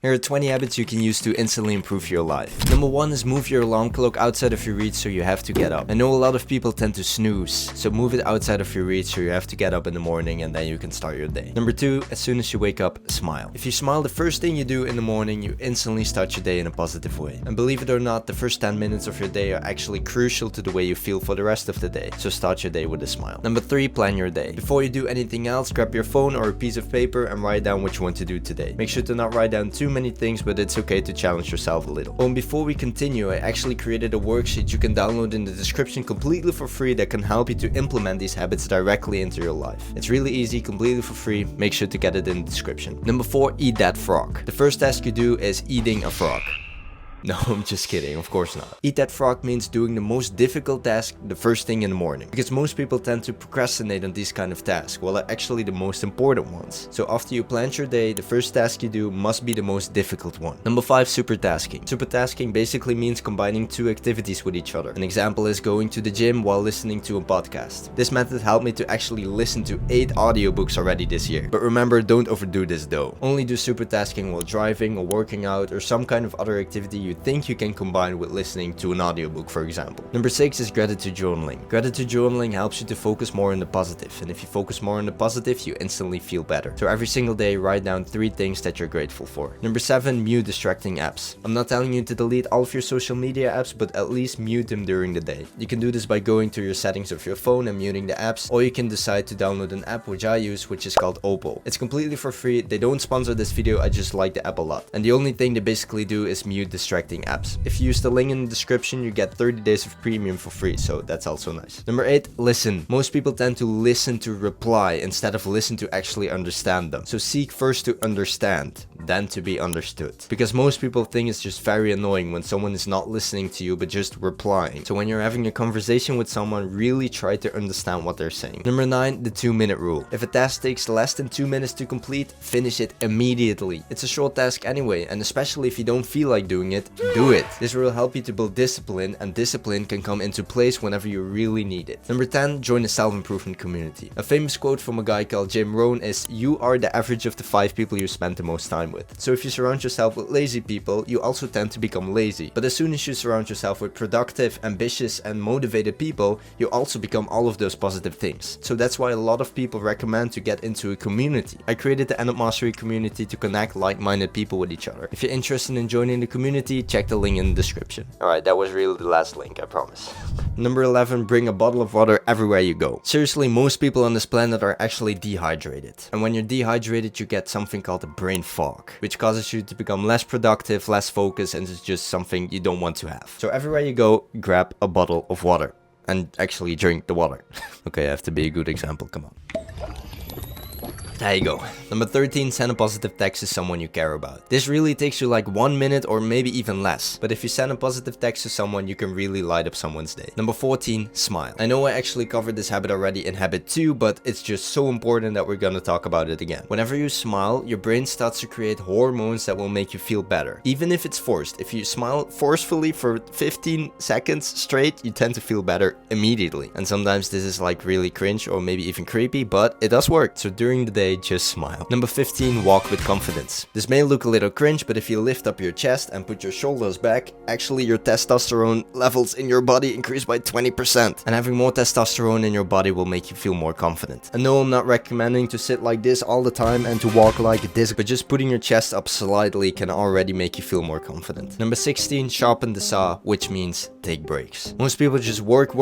Here are 20 habits you can use to instantly improve your life. Number 1 is move your alarm clock outside of your reach so you have to get up. I know a lot of people tend to snooze, so move it outside of your reach so you have to get up in the morning and then you can start your day. Number 2, as soon as you wake up, smile. If you smile the first thing you do in the morning, you instantly start your day in a positive way. And believe it or not, the first 10 minutes of your day are actually crucial to the way you feel for the rest of the day, so start your day with a smile. Number 3, plan your day. Before you do anything else, grab your phone or a piece of paper and write down what you want to do today. Make sure to not write down too many things, but it's okay to challenge yourself a little. Oh, and before we continue, I actually created a worksheet you can download in the description completely for free that can help you to implement these habits directly into your life. It's really easy, completely for free. Make sure to get it in the description. Number 4, eat that frog. The first task you do is eating a frog. No, I'm just kidding, of course not. Eat that frog means doing the most difficult task the first thing in the morning. Because most people tend to procrastinate on these kind of tasks, while they're actually the most important ones. So after you plan your day, the first task you do must be the most difficult one. Number 5, supertasking. Supertasking basically means combining 2 activities with each other. An example is going to the gym while listening to a podcast. This method helped me to actually listen to 8 audiobooks already this year. But remember, don't overdo this though. Only do supertasking while driving or working out or some kind of other activity you think you can combine with listening to an audiobook, for example. Number 6 is gratitude journaling. Gratitude journaling helps you to focus more on the positive, and if you focus more on the positive, you instantly feel better. So every single day, write down 3 things that you're grateful for. Number 7, mute distracting apps. I'm not telling you to delete all of your social media apps, but at least mute them during the day. You can do this by going to your settings of your phone and muting the apps, or you can decide to download an app which I use, which is called Opal. It's completely for free. They don't sponsor this video, I just like the app a lot. And the only thing they basically do is mute distracting apps. If you use the link in the description, you get 30 days of premium for free, so that's also nice. Number 8, listen. Most people tend to listen to reply instead of listen to actually understand them. So seek first to understand, then to be understood. Because most people think it's just very annoying when someone is not listening to you but just replying. So when you're having a conversation with someone, really try to understand what they're saying. Number 9, the 2-minute rule. If a task takes less than 2 minutes to complete, finish it immediately. It's a short task anyway, and especially if you don't feel like doing it, do it. This will help you to build discipline, and discipline can come into place whenever you really need it. Number 10, join a self-improvement community. A famous quote from a guy called Jim Rohn is, "You are the average of the 5 people you spend the most time with." So if you surround yourself with lazy people, you also tend to become lazy. But as soon as you surround yourself with productive, ambitious, and motivated people, you also become all of those positive things. So that's why a lot of people recommend to get into a community. I created the End Up Mastery community to connect like-minded people with each other. If you're interested in joining the community, check the link in the description. Alright, that was really the last link, I promise. Number 11, bring a bottle of water everywhere you go. Seriously, most people on this planet are actually dehydrated. And when you're dehydrated, you get something called a brain fog, which causes you to become less productive, less focused, and it's just something you don't want to have. So everywhere you go, grab a bottle of water. And actually drink the water. Okay, I have to be a good example, come on. There you go. Number 13, send a positive text to someone you care about. This really takes you like 1 minute or maybe even less. But if you send a positive text to someone, you can really light up someone's day. Number 14, smile. I know I actually covered this habit already in habit 2, but it's just so important that we're gonna talk about it again. Whenever you smile, your brain starts to create hormones that will make you feel better. Even if it's forced. If you smile forcefully for 15 seconds straight, you tend to feel better immediately. And sometimes this is like really cringe or maybe even creepy, but it does work. So during the day, just smile. Number 15, walk with confidence. This may look a little cringe, but if you lift up your chest and put your shoulders back, actually your testosterone levels in your body increase by 20%. And having more testosterone in your body will make you feel more confident. And no, I'm not recommending to sit like this all the time and to walk like this, but just putting your chest up slightly can already make you feel more confident. Number 16, sharpen the saw, which means take breaks. Most people just work,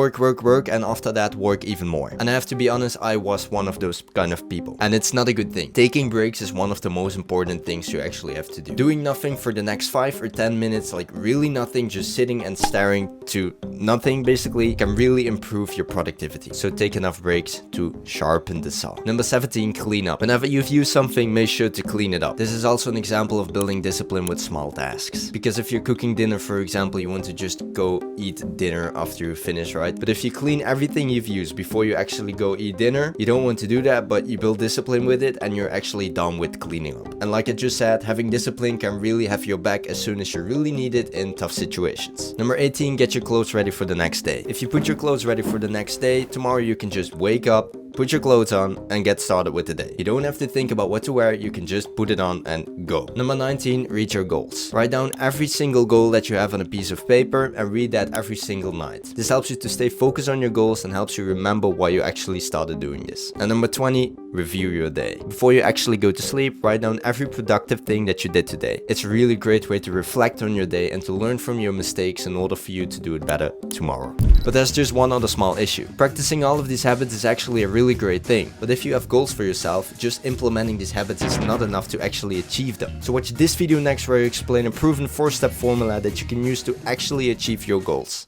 and after that work even more. And I have to be honest, I was one of those kind of people. And it's not a good thing. Taking breaks is one of the most important things you actually have to do. Doing nothing for the next 5 or 10 minutes, like really nothing, just sitting and staring to nothing basically, can really improve your productivity. So take enough breaks to sharpen the saw. Number 17, clean up. Whenever you've used something, make sure to clean it up. This is also an example of building discipline with small tasks. Because if you're cooking dinner, for example, you want to just go eat dinner after you finish, right? But if you clean everything you've used before you actually go eat dinner, you don't want to do that, but you build discipline with it and you're actually done with cleaning up. And like I just said, having discipline can really have your back as soon as you really need it in tough situations. Number 18, get your clothes ready for the next day. If you put your clothes ready for the next day, tomorrow you can just wake up, Put your clothes on and get started with the day. You don't have to think about what to wear, you can just put it on and go. Number 19, read your goals. Write down every single goal that you have on a piece of paper and read that every single night. This helps you to stay focused on your goals and helps you remember why you actually started doing this. And number 20, review your day. Before you actually go to sleep, write down every productive thing that you did today. It's a really great way to reflect on your day and to learn from your mistakes in order for you to do it better tomorrow. But there's just one other small issue. Practicing all of these habits is actually a really great thing, but if you have goals for yourself, just implementing these habits is not enough to actually achieve them. So watch this video next where I explain a proven 4-step formula that you can use to actually achieve your goals.